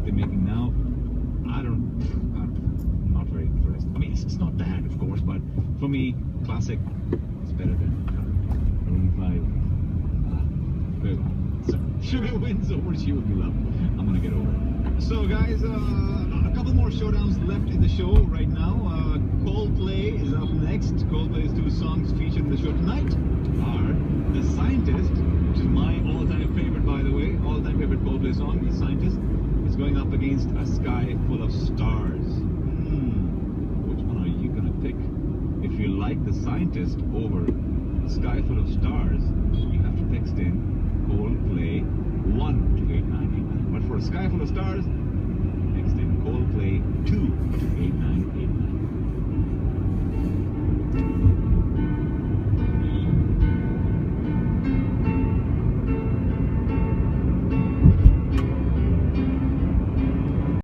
that they're making now, I'm not very impressed. I mean, it's not bad, of course, but for me, classic is better than Maroon 5. Very well. So, Sugar wins over She Would Be Loved. I'm gonna get over it. So, guys, a couple more showdowns left in the show right now. Coldplay is up next. Coldplay's two songs featured in the show tonight are The Scientist, which is my all-time favorite, by the way, all-time favorite Coldplay song, The Scientist, is going up against A Sky Full of Stars. Which one are you gonna pick? If you like The Scientist over A Sky Full of Stars, you have to text in Coldplay 1 to 8989. But for A Sky Full of Stars, text in Coldplay 2 to 8989.